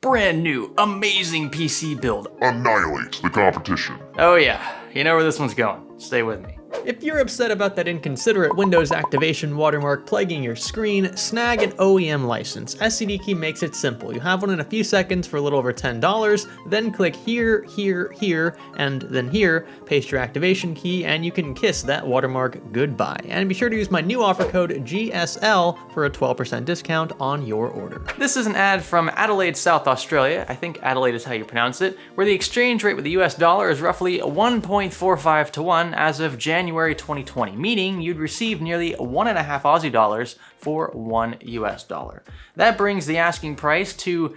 brand new, amazing PC build. Annihilate the competition. Oh yeah, you know where this one's going. Stay with me. If you're upset about that inconsiderate Windows activation watermark plaguing your screen, snag an OEM license. SCDKey makes it simple. You have one in a few seconds for a little over $10, then click here, here, here, and then here, paste your activation key, and you can kiss that watermark goodbye. And be sure to use my new offer code GSL for a 12% discount on your order. This is an ad from Adelaide, South Australia, I think Adelaide is how you pronounce it, where the exchange rate with the US dollar is roughly 1.45 to 1 as of January 2020, meaning you'd receive nearly 1.5 Aussie dollars for $1 US. That brings the asking price to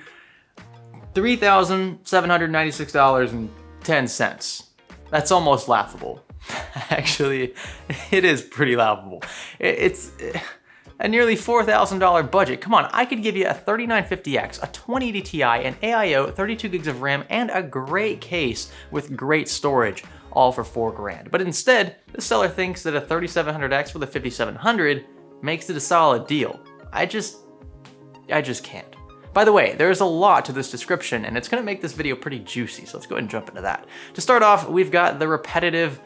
$3,796.10. That's almost laughable. Actually, it is pretty laughable. It's a nearly $4,000 budget. Come on, I could give you a 3950X, a 2080 Ti, an AIO, 32 gigs of RAM, and a great case with great storage, all for $4 grand. But instead, the seller thinks that a 3700X with a 5700 makes it a solid deal. I just can't. By the way, there's a lot to this description, and it's gonna make this video pretty juicy, so let's go ahead and jump into that. To start off, we've got the repetitive,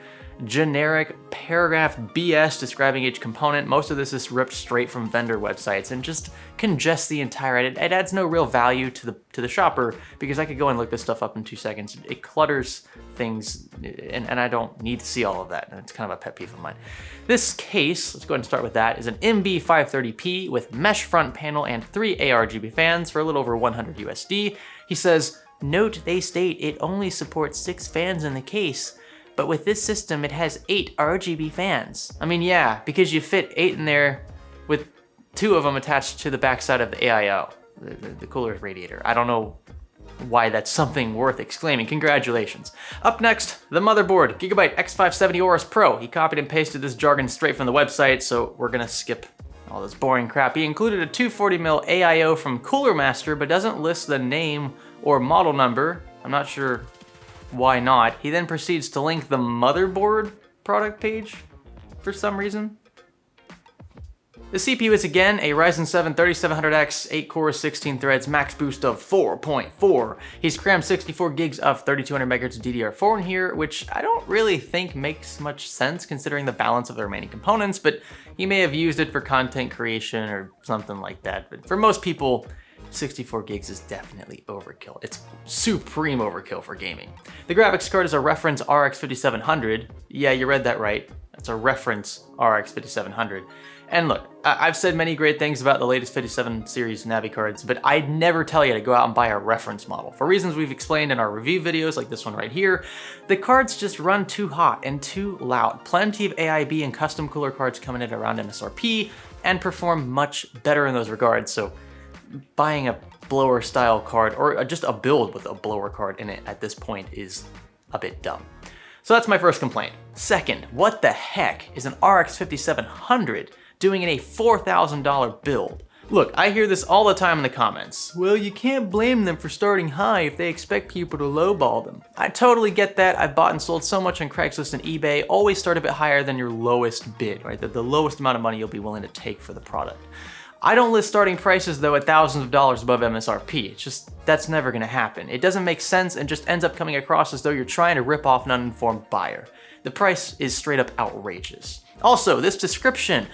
generic paragraph BS describing each component. Most of this is ripped straight from vendor websites and just congests the entire edit. It adds no real value to the shopper because I could go and look this stuff up in 2 seconds. It clutters things and I don't need to see all of that. And it's kind of a pet peeve of mine. This case, let's go ahead and start with that, is an MB530P with mesh front panel and 3 ARGB fans for a little over 100 USD. He says, note they state it only supports 6 fans in the case, but with this system, it has 8 RGB fans. I mean, yeah, because you fit 8 in there with 2 of them attached to the backside of the AIO, the cooler radiator. I don't know why that's something worth exclaiming. Congratulations. Up next, the Motherboard Gigabyte X570 Aorus Pro. He copied and pasted this jargon straight from the website, so we're gonna skip all this boring crap. He included a 240mm AIO from Cooler Master, but doesn't list the name or model number. I'm not sure why not. He then proceeds to link the Motherboard product page for some reason. The CPU is again a Ryzen 7 3700X, 8 cores, 16 threads, max boost of 4.4. He's crammed 64 gigs of 3200 MHz DDR4 in here, which I don't really think makes much sense considering the balance of the remaining components, but he may have used it for content creation or something like that. But for most people, 64 gigs is definitely overkill. It's supreme overkill for gaming. The graphics card is a reference RX 5700. Yeah, you read that right. It's a reference RX 5700. And look, I've said many great things about the latest 57 series Navi cards, but I'd never tell you to go out and buy a reference model. For reasons we've explained in our review videos, like this one right here, the cards just run too hot and too loud. Plenty of AIB and custom cooler cards come in at around MSRP and perform much better in those regards, so buying a blower style card or just a build with a blower card in it at this point is a bit dumb. So that's my first complaint. Second, what the heck is an RX 5700 doing in a $4,000 build? Look, I hear this all the time in the comments. Well, you can't blame them for starting high if they expect people to lowball them. I totally get that. I've bought and sold so much on Craigslist and eBay. Always start a bit higher than your lowest bid, right? The lowest amount of money you'll be willing to take for the product. I don't list starting prices though at thousands of dollars above MSRP. It's just, that's never gonna happen. It doesn't make sense and just ends up coming across as though you're trying to rip off an uninformed buyer. The price is straight up outrageous. Also, this description,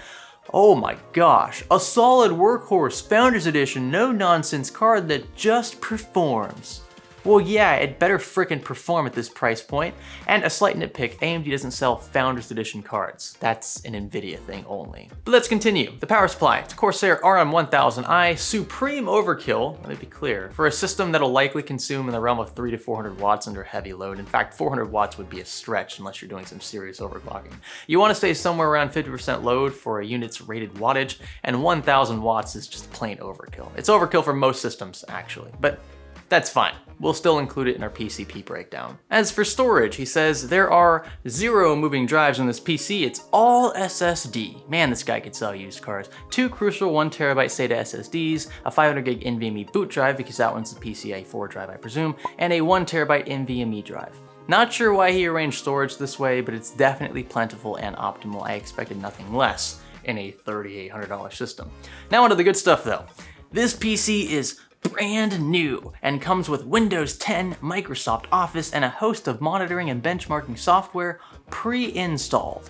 oh my gosh, a solid workhorse Founders Edition, no nonsense card that just performs. Well, yeah, it better frickin' perform at this price point. And a slight nitpick, AMD doesn't sell Founders Edition cards. That's an Nvidia thing only. But let's continue. The power supply. It's Corsair RM1000i, supreme overkill, let me be clear, for a system that'll likely consume in the realm of 300 to 400 watts under heavy load. In fact, 400 watts would be a stretch unless you're doing some serious overclocking. You want to stay somewhere around 50% load for a unit's rated wattage, and 1000 watts is just plain overkill. It's overkill for most systems, actually, but that's fine. We'll still include it in our PCP breakdown. As for storage, he says there are 0 moving drives on this PC. It's all SSD. Man, this guy could sell used cars. 2 crucial 1TB SATA SSDs, a 500 gig NVMe boot drive because that one's the PCIe 4 drive, I presume, and a 1TB NVMe drive. Not sure why he arranged storage this way, but it's definitely plentiful and optimal. I expected nothing less in a $3,800 system. Now onto the good stuff though. This PC is brand new and comes with Windows 10, Microsoft Office, and a host of monitoring and benchmarking software pre-installed.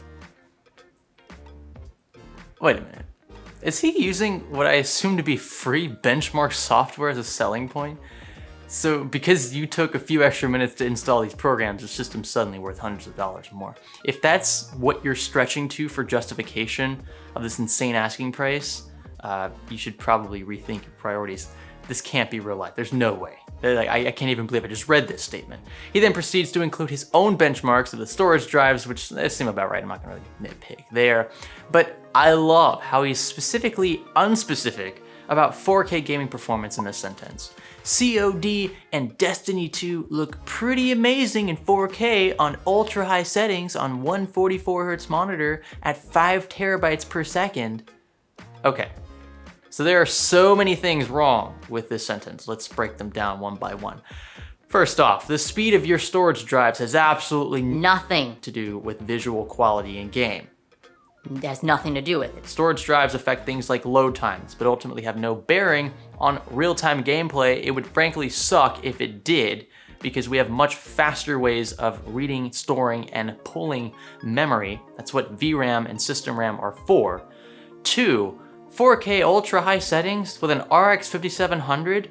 Wait a minute. Is he using what I assume to be free benchmark software as a selling point? So because you took a few extra minutes to install these programs, the system's suddenly worth hundreds of dollars more. If that's what you're stretching to for justification of this insane asking price, you should probably rethink your priorities. This can't be real life. There's no way. I can't even believe I just read this statement. He then proceeds to include his own benchmarks of the storage drives, which seem about right. I'm not gonna really nitpick there. But I love how he's specifically unspecific about 4K gaming performance in this sentence. COD and Destiny 2 look pretty amazing in 4K on ultra high settings on 144Hz monitor at 5 terabytes per second. Okay. So there are so many things wrong with this sentence. Let's break them down one by one. First off, the speed of your storage drives has absolutely Nothing. to do with visual quality in game. It has nothing to do with it. Storage drives affect things like load times, but ultimately have no bearing on real-time gameplay. It would frankly suck if it did, because we have much faster ways of reading, storing, and pulling memory. That's what VRAM and system RAM are for. 2, 4K ultra high settings with an RX 5700?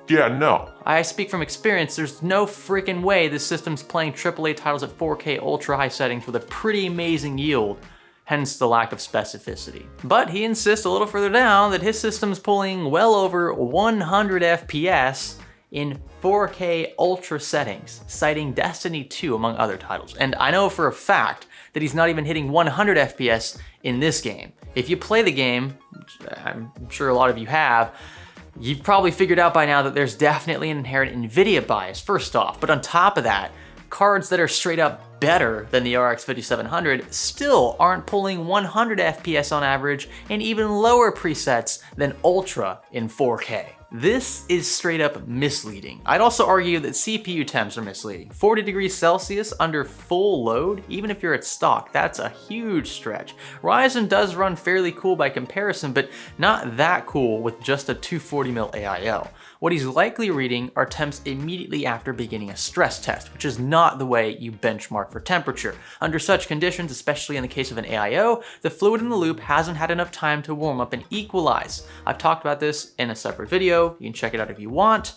Yeah, no. I speak from experience, there's no freaking way this system's playing AAA titles at 4K ultra high settings with a pretty amazing yield, hence the lack of specificity. But he insists a little further down that his system's pulling well over 100 FPS in 4K ultra settings, citing Destiny 2 among other titles. And I know for a fact that he's not even hitting 100 FPS in this game. If you play the game, which I'm sure a lot of you have, you've probably figured out by now that there's definitely an inherent NVIDIA bias, first off. But on top of that, cards that are straight up better than the RX 5700 still aren't pulling 100 FPS on average and even lower presets than Ultra in 4K. This is straight up misleading. I'd also argue that CPU temps are misleading. 40 degrees Celsius under full load, even if you're at stock, that's a huge stretch. Ryzen does run fairly cool by comparison, but not that cool with just a 240mm AIO. What he's likely reading are temps immediately after beginning a stress test, which is not the way you benchmark for temperature. Under such conditions, especially in the case of an AIO, the fluid in the loop hasn't had enough time to warm up and equalize. I've talked about this in a separate video. You can check it out if you want,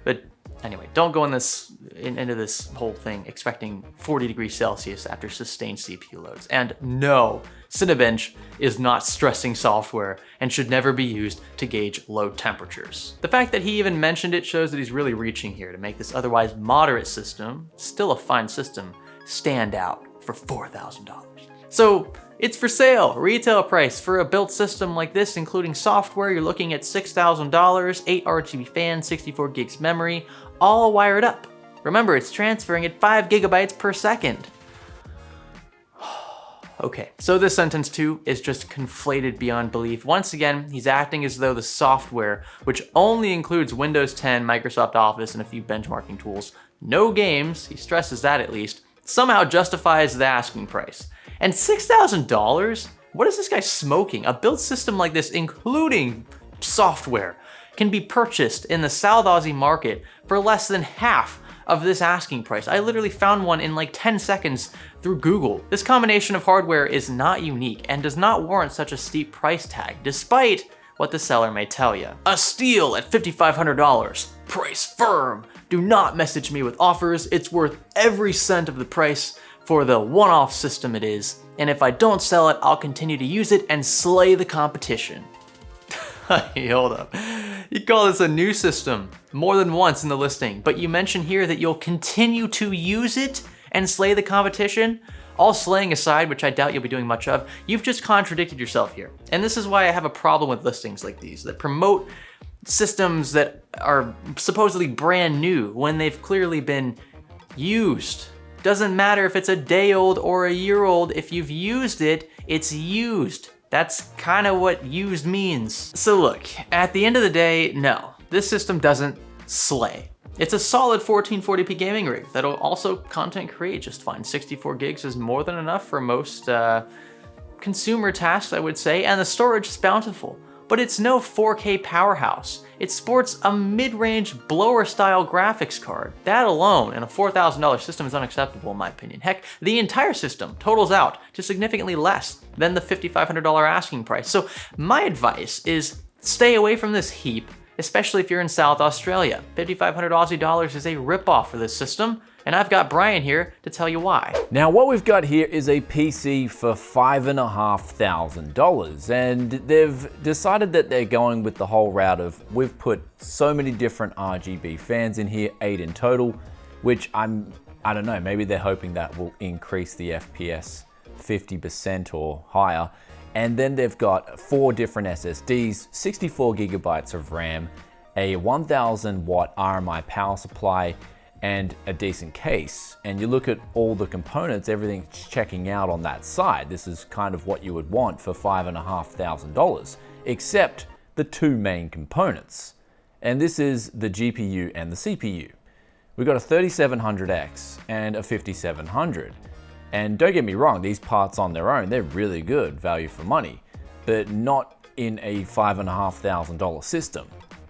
but anyway, don't go into this whole thing expecting 40 degrees Celsius after sustained CPU loads. And no, Cinebench is not stressing software and should never be used to gauge load temperatures. The fact that he even mentioned it shows that he's really reaching here to make this otherwise moderate system, still a fine system, stand out for $4,000. So it's for sale, retail price for a built system like this, including software, you're looking at $6,000, 8 RGB fans, 64 gigs memory, all wired up. Remember, it's transferring at 5 gigabytes per second. Okay, so this sentence too is just conflated beyond belief. Once again, he's acting as though the software, which only includes Windows 10, Microsoft Office, and a few benchmarking tools, no games, he stresses that at least, somehow justifies the asking price. And $6,000? What is this guy smoking? A built system like this, including software, can be purchased in the South Aussie market for less than half of this asking price. I literally found one in like 10 seconds through Google. This combination of hardware is not unique and does not warrant such a steep price tag, despite what the seller may tell you. A steal at $5,500, price firm. Do not message me with offers. It's worth every cent of the price for the one-off system it is, and if I don't sell it, I'll continue to use it and slay the competition. Hey, hold up. You call this a new system more than once in the listing, but you mention here that you'll continue to use it and slay the competition? All slaying aside, which I doubt you'll be doing much of, you've just contradicted yourself here. And this is why I have a problem with listings like these that promote systems that are supposedly brand new when they've clearly been used. Doesn't matter if it's a day old or a year old, if you've used it, it's used. That's kind of what used means. So look, at the end of the day, no, this system doesn't slay. It's a solid 1440p gaming rig that'll also content create just fine. 64 gigs is more than enough for most consumer tasks, I would say, and the storage is bountiful. but it's no 4K powerhouse. It sports a mid-range blower-style graphics card. That alone in a $4,000 system is unacceptable in my opinion. Heck, the entire system totals out to significantly less than the $5,500 asking price. So my advice is stay away from this heap, especially if you're in South Australia. 5,500 Aussie dollars is a ripoff for this system, and I've got Brian here to tell you why. Now what we've got here is a PC for $5,500, and they've decided that they're going with the whole route of, we've put so many different RGB fans in here, 8 in total, which I don't know, maybe they're hoping that will increase the FPS 50% or higher. And then they've got 4 different SSDs, 64 gigabytes of RAM, a 1000 watt RMI power supply, and a decent case. And you look at all the components, everything's checking out on that side. This is kind of what you would want for $5,500, except the 2 main components. And this is the GPU and the CPU. We've got a 3700X and a 5700. And don't get me wrong, these parts on their own, they're really good value for money, but not in a $5,500 system.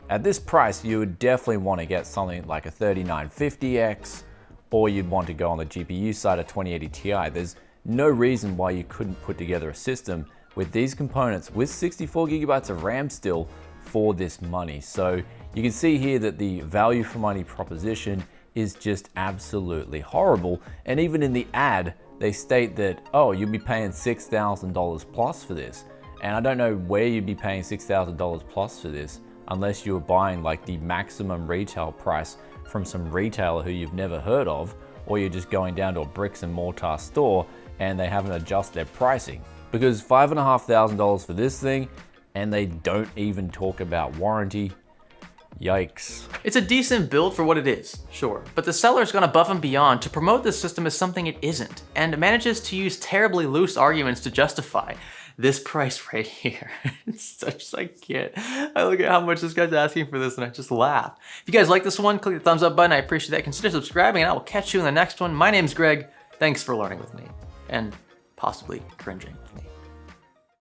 At this price, you would definitely want to get something like a 3950X, or you'd want to go on the GPU side of 2080 Ti. There's no reason why you couldn't put together a system with these components with 64 gigabytes of RAM still for this money. So you can see here that the value for money proposition is just absolutely horrible. And even in the ad, they state that, oh, you'll be paying $6,000 plus for this. And I don't know where you'd be paying $6,000 plus for this unless you were buying like the maximum retail price from some retailer who you've never heard of, or you're just going down to a bricks and mortar store and they haven't adjusted their pricing. Because $5,500 for this thing, and they don't even talk about warranty. Yikes. It's a decent build for what it is, sure, but the seller's gone above and beyond to promote this system as something it isn't, and manages to use terribly loose arguments to justify this price right here. It's such, I can't. I look at how much this guy's asking for this and I just laugh. If you guys like this one, click the thumbs up button. I appreciate that. Consider subscribing and I will catch you in the next one. My name's Greg. Thanks for learning with me and possibly cringing with me.